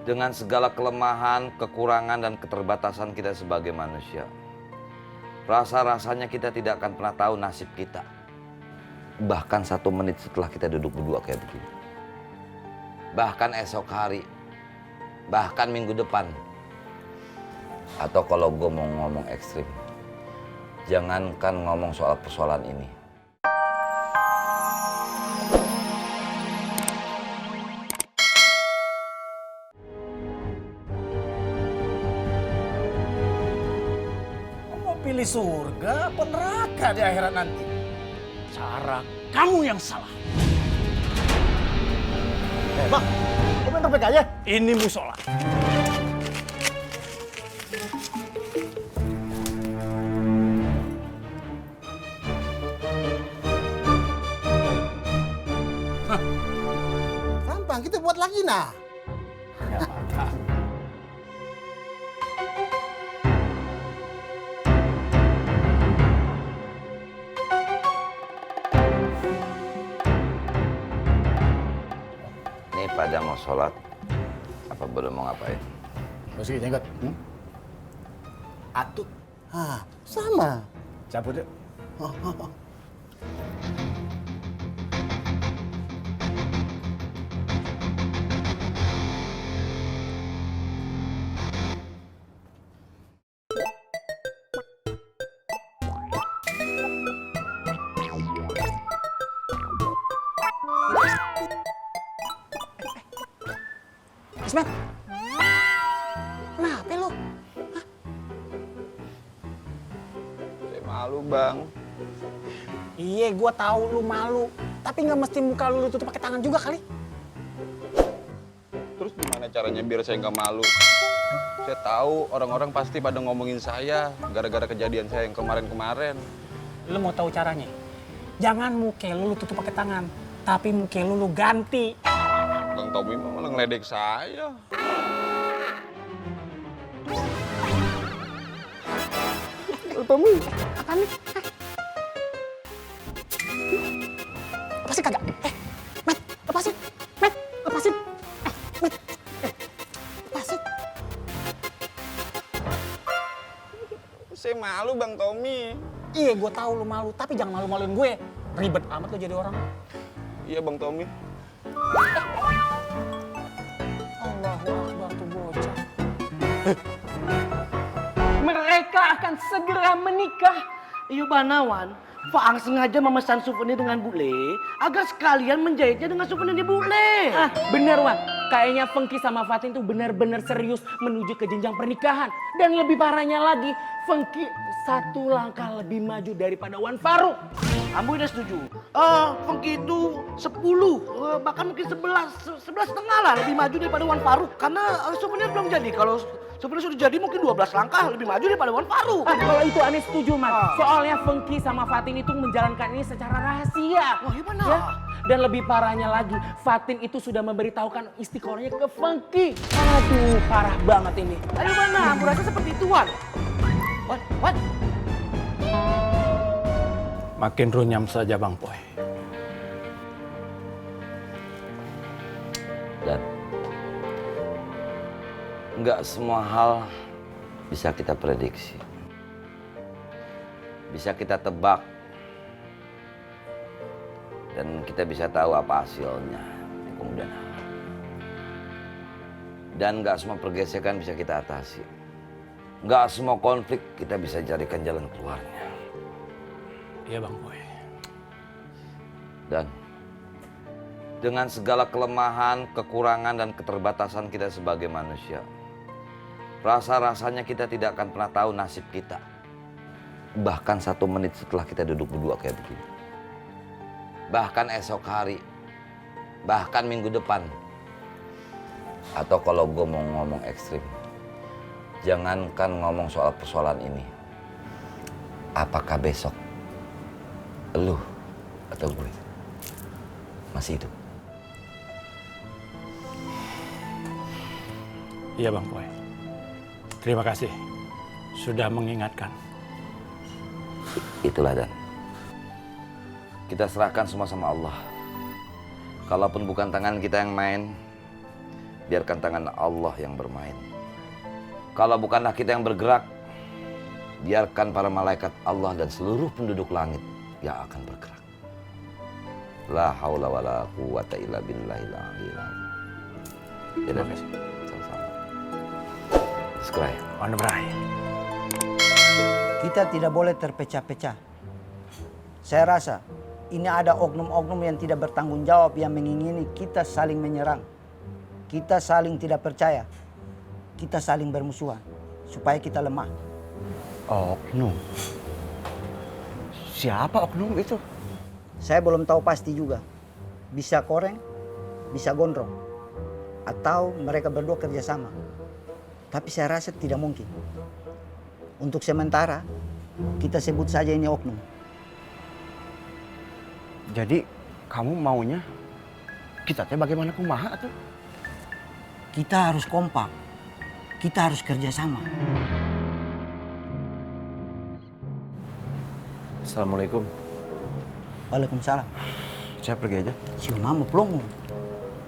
dengan segala kelemahan, kekurangan, dan keterbatasan kita sebagai manusia. Rasa-rasanya kita tidak akan pernah tahu nasib kita. Bahkan 1 menit setelah kita duduk berdua kayak begini. Bahkan esok hari. Bahkan minggu depan. Atau kalau gue mau ngomong ekstrim, jangankan ngomong soal persoalan ini. Pilih surga apa neraka di akhirat nanti? Cara kamu yang salah. Bang, kok main topik aja? Ini musola. Gampang, kita buat lagi nah. Ya, mantap. Pada mau sholat, apa belum mau ngapain? Masih jenggot. Atut. Ah, sama. Cabut yuk. Ismet, kenapa lu? Saya malu, Bang. Iya, gua tahu lu malu. Tapi nggak mesti muka lu tutup pakai tangan juga kali. Terus gimana caranya biar saya nggak malu? Saya tahu orang-orang pasti pada ngomongin saya gara-gara kejadian saya yang kemarin-kemarin. Lu mau tahu caranya? Jangan muka lu tutup pakai tangan, tapi muka lu ganti. Bang Tommy malah ngeledek saya. Tommy, apa nih? Lepasin kagak? Matt, lepasin. Matt, lepasin. Matt, lepasin. Saya malu Bang Tommy. Iya, gue tahu lu malu, tapi jangan malu-maluin gue. Ribet amat lu jadi orang. Iya Bang Tommy. Allahu Akbar tuh bocah. Mereka akan segera menikah. Iyo Banawan, Faang sengaja memesan souvenir dengan bule agar sekalian menjahitnya dengan souvenir bule. Ah, bener Wan. Kayaknya Fengki sama Fatin tuh benar-benar serius menuju ke jenjang pernikahan. Dan lebih parahnya lagi, Fengki 1 langkah lebih maju daripada Wan Faruk. Ambo udah setuju. Fengki itu 10, bahkan mungkin 11 setengah lah lebih maju daripada Wan Faruk. Karena souvenir belum jadi. Kalau souvenir sudah jadi mungkin 12 langkah lebih maju daripada Wan Faruk. Ah, kalau itu aneh setuju, Mas. Soalnya Fengki sama Fatin itu menjalankan ini secara rahasia. Wah, gimana? Ya? Dan lebih parahnya lagi, Fatin itu sudah memberitahukan istiqorohnya ke Fengki. Aduh, parah banget ini. Ayo mana? Ambo rasa seperti itu Wan. Wan. Makin runyam saja Bang Poy. Dan nggak semua hal bisa kita prediksi. Bisa kita tebak. Dan kita bisa tahu apa hasilnya di kemudian hari. Dan nggak semua pergesekan bisa kita atasi. Nggak semua konflik kita bisa carikan jalan keluarnya. Iya Bang Poy. Dan dengan segala kelemahan, kekurangan, dan keterbatasan kita sebagai manusia, rasa-rasanya kita tidak akan pernah tahu nasib kita. Bahkan 1 menit setelah kita duduk berdua kayak begini. Bahkan esok hari. Bahkan minggu depan. Atau kalau gue mau ngomong ekstrim, jangankan ngomong soal persoalan ini. Apakah besok lu atau gue masih hidup? Iya Bang Poy. Terima kasih sudah mengingatkan. Itulah Dan. Kita serahkan semua sama Allah. Kalaupun bukan tangan kita yang main, biarkan tangan Allah yang bermain. Kalau bukanlah kita yang bergerak, biarkan para malaikat Allah dan seluruh penduduk langit yang akan bergerak. La haula wala quwata illa billahil aliyil azim. Terima kasih. Sama-sama. Sekrai. On the bright. Kita tidak boleh terpecah-pecah. Saya rasa ini ada oknum-oknum yang tidak bertanggung jawab yang mengingini kita saling menyerang. Kita saling tidak percaya. Kita saling bermusuhan supaya kita lemah. Oknum. Siapa oknum itu? Saya belum tahu pasti juga. Bisa Koreng, bisa Gondrong. Atau mereka berdua kerjasama. Tapi saya rasa tidak mungkin. Untuk sementara, kita sebut saja ini oknum. Jadi kamu maunya kita teh bagaimana kumaha tuh? Kita harus kompak. Kita harus kerjasama. Assalamualaikum. Waalaikumsalam. Saya pergi aja. Si Mama Plongo,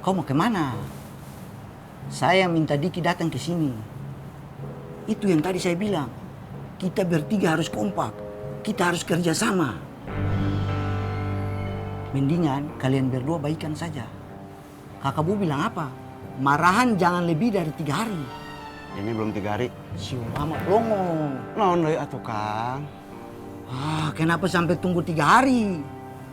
kau mau kemana? Saya minta Diki datang ke sini. Itu yang tadi saya bilang. Kita bertiga harus kompak. Kita harus kerjasama. Mendingan kalian berdua baikan saja. Kakak Bu bilang apa? Marahan jangan lebih dari 3 hari. Ini belum 3 hari. Si Mama Plongo. Naon deui atuh Kang? Kenapa sampai tunggu 3 hari?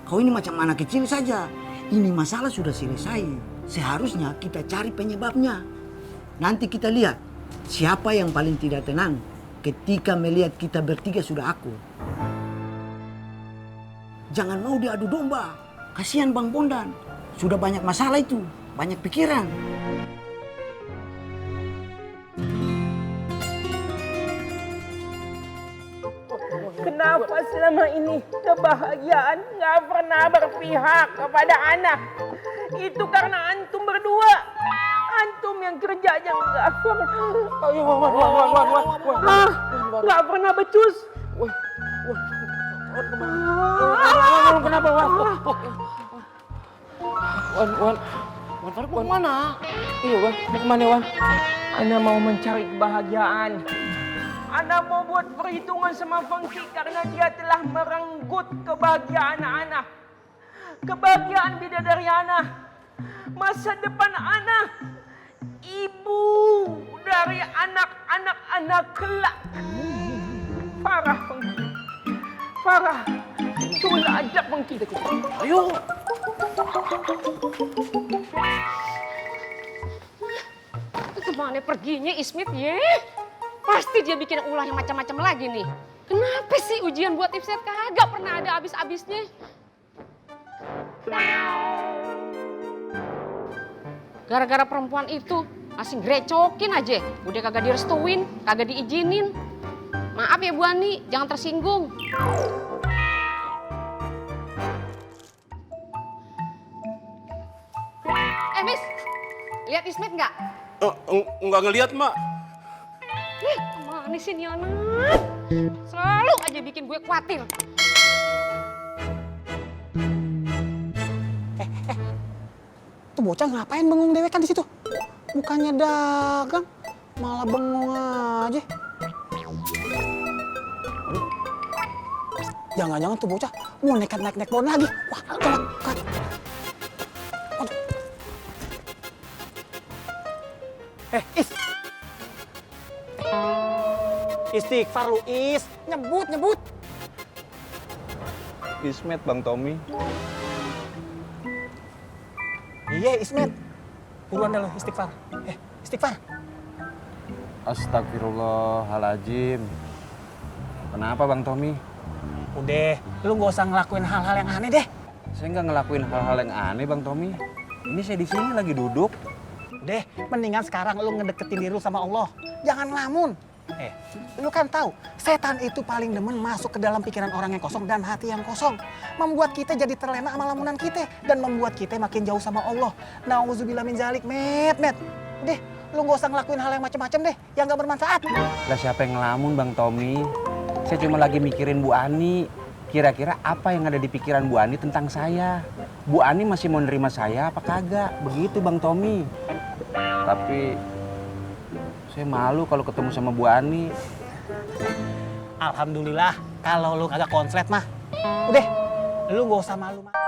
Kau ini macam anak kecil saja. Ini masalah sudah selesai. Seharusnya kita cari penyebabnya. Nanti kita lihat siapa yang paling tidak tenang ketika melihat kita bertiga sudah akur. Jangan mau diadu domba. Kasihan Bang Bondan. Sudah banyak masalah itu. Banyak pikiran. Kenapa selama ini kebahagiaan nggak pernah berpihak kepada anak? Itu karena antum berdua. Antum yang kerjanya nggak pernah. Nggak pernah becus. Kenapa Wan? Wan Faruk mau kemana? Iya Wan, mau kemana Wan? Ana mau mencari kebahagiaan. Ana mau buat perhitungan sama Fengki karena dia telah merenggut kebahagiaan Ana. Kebahagiaan bidadari Ana. Masa depan Ana. Ibu dari anak-anak Ana kelak. Farah Fengki. Farah. Coba ajak Fengki ke kita. Ayo. Kemana perginya Ismit ye? Pasti dia bikin ulah yang macam-macam lagi nih. Kenapa sih ujian buat Ifset kagak pernah ada habis-habisnya? Gara-gara perempuan itu masih grecokin aja. Udah kagak direstuin, kagak diizinin. Maaf ya Bu Ani, jangan tersinggung. Miss, lihat Ismet nggak? Enggak ngelihat, Mak. Kemana sih nih anak? Selalu aja bikin gue khawatir. Tuh bocah ngapain bengong dewekan di situ? Bukannya dagang, malah bengong aja. Jangan-jangan tuh bocah mau nekat naik pohon lagi. Wah, gawat. Is. Istighfar lu, Is. Nyebut. Ismet, Bang Tommy. Iya, Ismet. Buruan dah lu istighfar. Istighfar. Astagfirullahaladzim. Kenapa Bang Tommy? Udah, lu gak usah ngelakuin hal-hal yang aneh deh. Saya nggak ngelakuin hal-hal yang aneh Bang Tommy. Ini saya di sini lagi duduk. Udah, mendingan sekarang lu ngedeketin diri lu sama Allah. Jangan ngelamun. Lu kan tahu, setan itu paling demen masuk ke dalam pikiran orang yang kosong dan hati yang kosong. Membuat kita jadi terlena sama lamunan kita. Dan membuat kita makin jauh sama Allah. Nauzubillah min zalik, Met. Udah, lu gak usah ngelakuin hal yang macam-macam deh, yang gak bermanfaat. Lah siapa yang ngelamun Bang Tommy? Saya cuma lagi mikirin Bu Ani. Kira-kira apa yang ada di pikiran Bu Ani tentang saya? Bu Ani masih mau nerima saya apa kagak? Begitu Bang Tommy. Tapi saya malu kalau ketemu sama Bu Ani. Alhamdulillah kalau lu kagak konslet mah. Udah, lu gak usah malu mah.